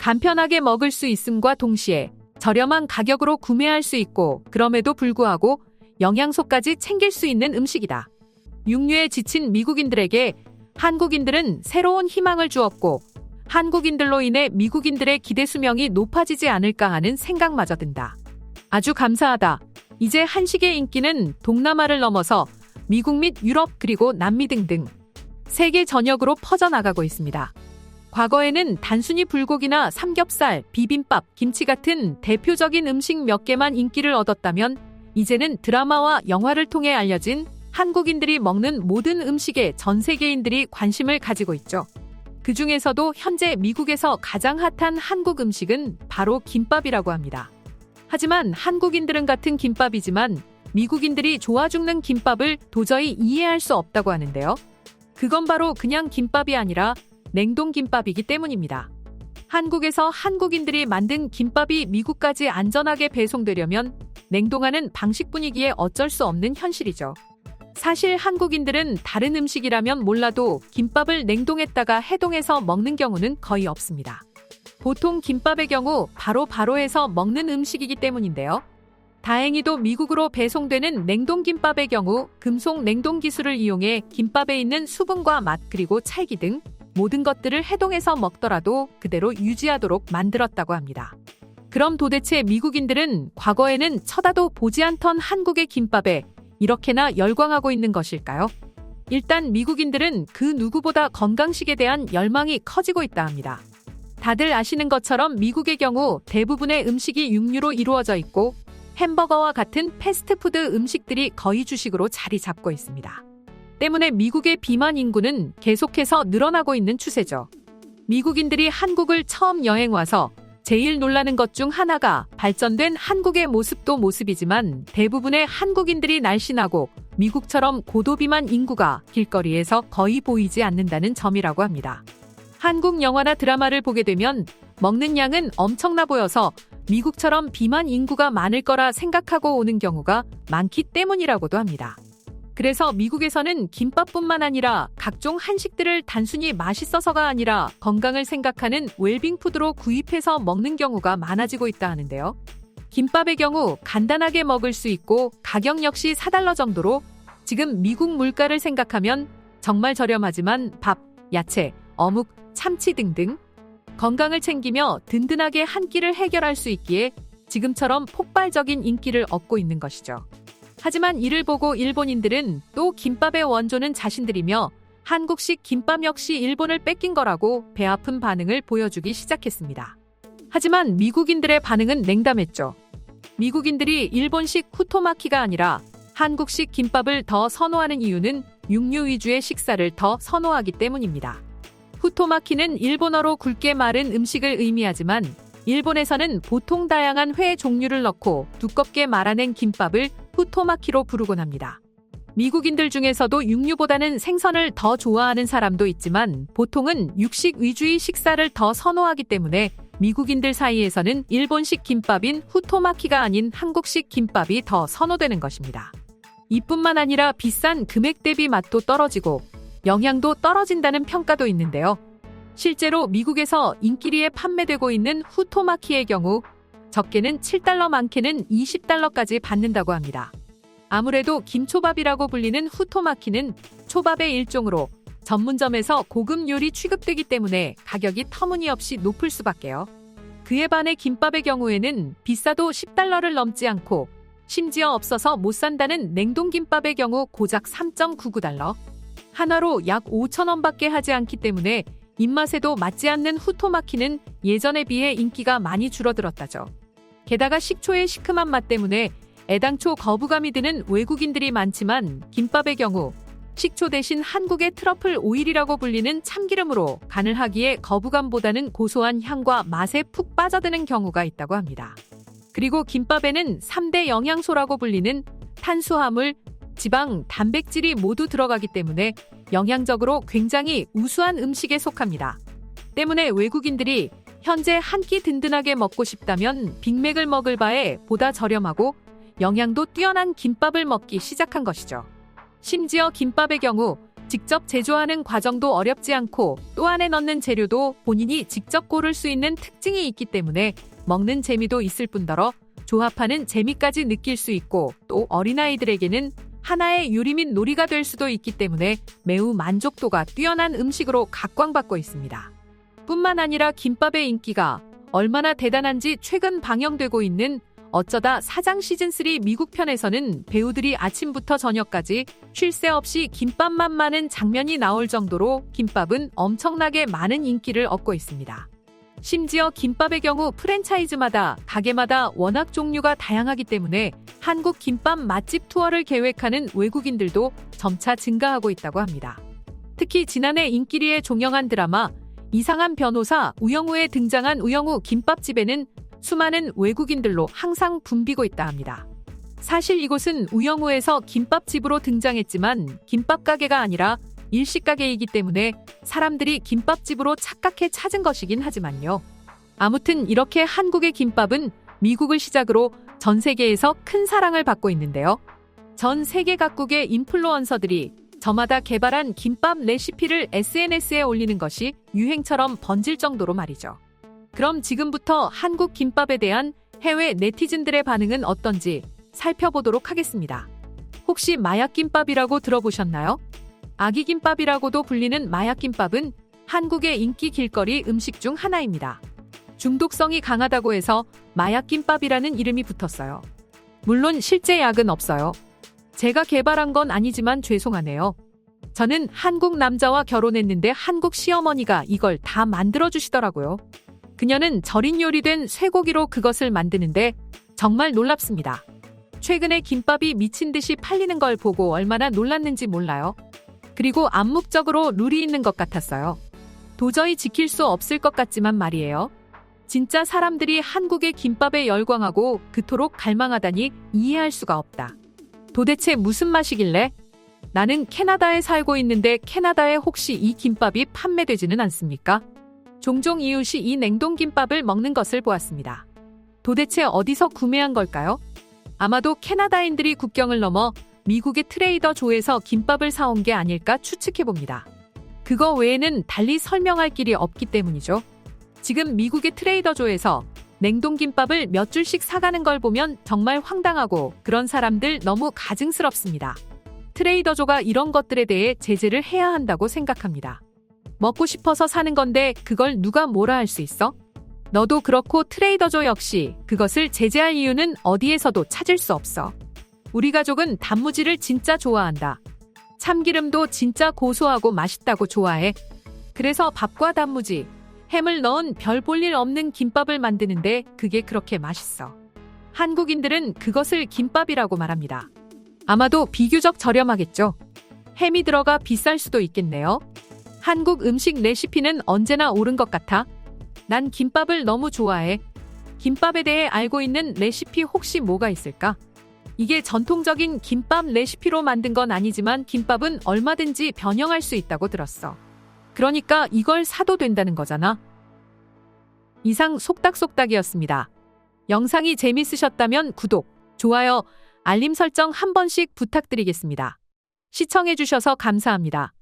간편하게 먹을 수 있음과 동시에 저렴한 가격으로 구매할 수 있고 그럼에도 불구하고 영양소까지 챙길 수 있는 음식이다. 육류에 지친 미국인들에게 한국인들은 새로운 희망을 주었고 한국인들로 인해 미국인들의 기대 수명이 높아지지 않을까 하는 생각마저 든다. 아주 감사하다. 이제 한식의 인기는 동남아를 넘어서 미국 및 유럽 그리고 남미 등등 세계 전역으로 퍼져나가고 있습니다. 과거에는 단순히 불고기나 삼겹살, 비빔밥, 김치 같은 대표적인 음식 몇 개만 인기를 얻었다면 이제는 드라마와 영화를 통해 알려진 한국인들이 먹는 모든 음식에 전 세계인들이 관심을 가지고 있죠. 그 중에서도 현재 미국에서 가장 핫한 한국 음식은 바로 김밥이라고 합니다. 하지만 한국인들은 같은 김밥이지만 미국인들이 좋아 죽는 김밥을 도저히 이해할 수 없다고 하는데요. 그건 바로 그냥 김밥이 아니라 냉동김밥이기 때문입니다. 한국에서 한국인들이 만든 김밥이 미국까지 안전하게 배송되려면 냉동하는 방식뿐이기에 어쩔 수 없는 현실이죠. 사실 한국인들은 다른 음식이라면 몰라도 김밥을 냉동했다가 해동해서 먹는 경우는 거의 없습니다. 보통 김밥의 경우 바로 해서 먹는 음식이기 때문인데요. 다행히도 미국으로 배송되는 냉동김밥의 경우 금속 냉동 기술을 이용해 김밥에 있는 수분과 맛 그리고 찰기 등 모든 것들을 해동해서 먹더라도 그대로 유지하도록 만들었다고 합니다. 그럼 도대체 미국인들은 과거에는 쳐다도 보지 않던 한국의 김밥에 이렇게나 열광하고 있는 것일까요? 일단 미국인들은 그 누구보다 건강식에 대한 열망이 커지고 있다 합니다. 다들 아시는 것처럼 미국의 경우 대부분의 음식이 육류로 이루어져 있고 햄버거와 같은 패스트푸드 음식들이 거의 주식으로 자리 잡고 있습니다. 때문에 미국의 비만 인구는 계속해서 늘어나고 있는 추세죠. 미국인들이 한국을 처음 여행 와서 제일 놀라는 것 중 하나가 발전된 한국의 모습도 모습이지만 대부분의 한국인들이 날씬하고 미국처럼 고도비만 인구가 길거리에서 거의 보이지 않는다는 점이라고 합니다. 한국 영화나 드라마를 보게 되면 먹는 양은 엄청나 보여서 미국처럼 비만 인구가 많을 거라 생각하고 오는 경우가 많기 때문이라고도 합니다. 그래서 미국에서는 김밥뿐만 아니라 각종 한식들을 단순히 맛있어서가 아니라 건강을 생각하는 웰빙푸드로 구입해서 먹는 경우가 많아지고 있다 하는데요. 김밥의 경우 간단하게 먹을 수 있고 가격 역시 $4 정도로 지금 미국 물가를 생각하면 정말 저렴하지만 밥, 야채, 어묵, 참치 등등 건강을 챙기며 든든하게 한 끼를 해결할 수 있기에 지금처럼 폭발적인 인기를 얻고 있는 것이죠. 하지만 이를 보고 일본인들은 또 김밥의 원조는 자신들이며 한국식 김밥 역시 일본을 뺏긴 거라고 배아픈 반응을 보여주기 시작했습니다. 하지만 미국인들의 반응은 냉담했죠. 미국인들이 일본식 후토마키가 아니라 한국식 김밥을 더 선호하는 이유는 육류 위주의 식사를 더 선호하기 때문입니다. 후토마키는 일본어로 굵게 마른 음식을 의미하지만 일본에서는 보통 다양한 회 종류를 넣고 두껍게 말아낸 김밥을 후토마키로 부르곤 합니다. 미국인들 중에서도 육류보다는 생선을 더 좋아하는 사람도 있지만 보통은 육식 위주의 식사를 더 선호하기 때문에 미국인들 사이에서는 일본식 김밥인 후토마키가 아닌 한국식 김밥이 더 선호되는 것입니다. 이뿐만 아니라 비싼 금액 대비 맛도 떨어지고 영양도 떨어진다는 평가도 있는데요. 실제로 미국에서 인기리에 판매되고 있는 후토마키의 경우 적게는 $7, 많게는 $20까지 받는다고 합니다. 아무래도 김초밥이라고 불리는 후토마키는 초밥의 일종으로 전문점에서 고급 요리 취급되기 때문에 가격이 터무니없이 높을 수밖에요. 그에 반해 김밥의 경우에는 비싸도 $10를 넘지 않고 심지어 없어서 못 산다는 냉동김밥의 경우 고작 $3.99, 한화로 약 5,000원밖에 하지 않기 때문에 입맛에도 맞지 않는 후토마키는 예전에 비해 인기가 많이 줄어들었다죠. 게다가 식초의 시큼한 맛 때문에 애당초 거부감이 드는 외국인들이 많지만 김밥의 경우 식초 대신 한국의 트러플 오일이라고 불리는 참기름으로 간을 하기에 거부감보다는 고소한 향과 맛에 푹 빠져드는 경우가 있다고 합니다. 그리고 김밥에는 3대 영양소라고 불리는 탄수화물, 지방, 단백질이 모두 들어가기 때문에 영양적으로 굉장히 우수한 음식에 속합니다. 때문에 외국인들이 현재 한 끼 든든하게 먹고 싶다면 빅맥을 먹을 바에 보다 저렴하고 영양도 뛰어난 김밥을 먹기 시작한 것이죠. 심지어 김밥의 경우 직접 제조하는 과정도 어렵지 않고 또 안에 넣는 재료도 본인이 직접 고를 수 있는 특징이 있기 때문에 먹는 재미도 있을 뿐더러 조합하는 재미까지 느낄 수 있고 또 어린아이들에게는 하나의 요리 및 놀이가 될 수도 있기 때문에 매우 만족도가 뛰어난 음식으로 각광받고 있습니다. 뿐만 아니라 김밥의 인기가 얼마나 대단한지 최근 방영되고 있는 어쩌다 사장 시즌3 미국 편에서는 배우들이 아침부터 저녁까지 쉴 새 없이 김밥만 많은 장면이 나올 정도로 김밥은 엄청나게 많은 인기를 얻고 있습니다. 심지어 김밥의 경우 프랜차이즈마다 가게마다 워낙 종류가 다양하기 때문에 한국 김밥 맛집 투어를 계획하는 외국인들도 점차 증가하고 있다고 합니다. 특히 지난해 인기리에 종영한 드라마 이상한 변호사 우영우에 등장한 우영우 김밥집에는 수많은 외국인들로 항상 붐비고 있다 합니다. 사실 이곳은 우영우에서 김밥집으로 등장했지만 김밥 가게가 아니라 일식 가게이기 때문에 사람들이 김밥집으로 착각해 찾은 것이긴 하지만요. 아무튼 이렇게 한국의 김밥은 미국을 시작으로 전 세계에서 큰 사랑을 받고 있는데요. 전 세계 각국의 인플루언서들이 저마다 개발한 김밥 레시피를 SNS에 올리는 것이 유행처럼 번질 정도로 말이죠. 그럼 지금부터 한국 김밥에 대한 해외 네티즌들의 반응은 어떤지 살펴보도록 하겠습니다. 혹시 마약김밥이라고 들어보셨나요? 아기김밥이라고도 불리는 마약김밥은 한국의 인기 길거리 음식 중 하나입니다. 중독성이 강하다고 해서 마약김밥이라는 이름이 붙었어요. 물론 실제 약은 없어요. 제가 개발한 건 아니지만 죄송하네요. 저는 한국 남자와 결혼했는데 한국 시어머니가 이걸 다 만들어주시더라고요. 그녀는 절인 요리된 쇠고기로 그것을 만드는데 정말 놀랍습니다. 최근에 김밥이 미친 듯이 팔리는 걸 보고 얼마나 놀랐는지 몰라요. 그리고 암묵적으로 룰이 있는 것 같았어요. 도저히 지킬 수 없을 것 같지만 말이에요. 진짜 사람들이 한국의 김밥에 열광하고 그토록 갈망하다니 이해할 수가 없다. 도대체 무슨 맛이길래? 나는 캐나다에 살고 있는데 캐나다에 혹시 이 김밥이 판매되지는 않습니까? 종종 이웃이 이 냉동김밥을 먹는 것을 보았습니다. 도대체 어디서 구매한 걸까요? 아마도 캐나다인들이 국경을 넘어 미국의 트레이더 조에서 김밥을 사온 게 아닐까 추측해봅니다. 그거 외에는 달리 설명할 길이 없기 때문이죠. 지금 미국의 트레이더 조에서 냉동김밥을 몇 줄씩 사가는 걸 보면 정말 황당하고 그런 사람들 너무 가증스럽습니다. 트레이더 조가 이런 것들에 대해 제재를 해야 한다고 생각합니다. 먹고 싶어서 사는 건데 그걸 누가 뭐라 할 수 있어? 너도 그렇고 트레이더 조 역시 그것을 제재할 이유는 어디에서도 찾을 수 없어. 우리 가족은 단무지를 진짜 좋아한다. 참기름도 진짜 고소하고 맛있다고 좋아해. 그래서 밥과 단무지, 햄을 넣은 별 볼 일 없는 김밥을 만드는데 그게 그렇게 맛있어. 한국인들은 그것을 김밥이라고 말합니다. 아마도 비교적 저렴하겠죠. 햄이 들어가 비쌀 수도 있겠네요. 한국 음식 레시피는 언제나 옳은 것 같아. 난 김밥을 너무 좋아해. 김밥에 대해 알고 있는 레시피 혹시 뭐가 있을까? 이게 전통적인 김밥 레시피로 만든 건 아니지만 김밥은 얼마든지 변형할 수 있다고 들었어. 그러니까 이걸 사도 된다는 거잖아. 이상 속닥속닥이었습니다. 영상이 재밌으셨다면 구독, 좋아요, 알림 설정 한 번씩 부탁드리겠습니다. 시청해주셔서 감사합니다.